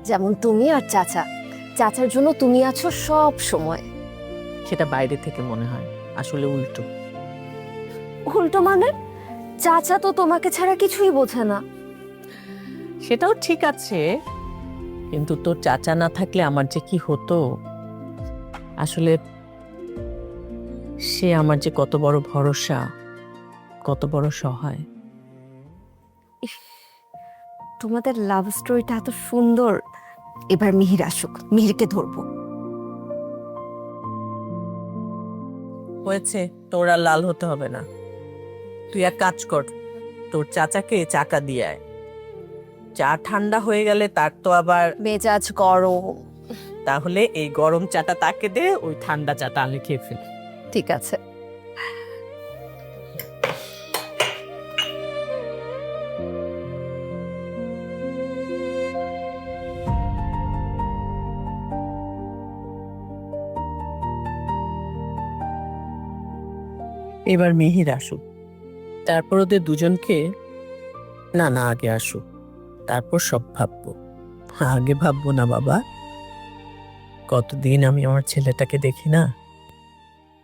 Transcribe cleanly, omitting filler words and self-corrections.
যেমন তুমি আর চাচা। চাচার জন্য তুমি আছো সব সময়। সেটা বাইরে থেকে মনে হয়, আসলে উল্টো। উল্টো মানে? চাচা তো তোমাকে ছাড়া কিছুই বোঝে না। সেটাও ঠিক আছে, কিন্তু তোর চাচা না থাকলে আমার যে কি হতো। আসলে সে আমার যে কত বড় ভরসা, কত বড় সহায়। তোমাদের লাভ স্টোরিটা এত সুন্দর। এবার মিহির আসুক, মিহিরকে ধরবো। হয়েছে, তোর আর লাল হতে হবে না। তুই এক কাজ কর, তোর চাচাকে চাকা দিয়ে আয়। চা ঠান্ডা হয়ে গেলে তার তো আবার, মেজাজ গরম। তাহলে এই গরম চাটা তাকে দে, ওই ঠান্ডা চাটা আমি খেয়ে ফেলি। ঠিক আছে। এবার মিহির আসুক, তারপর ওদের দুজনকে, না না আগে আসুক, তারপর সব ভাববো। আগে ভাববো না বাবা, কতদিন আমি আমার ছেলেটাকে দেখি না।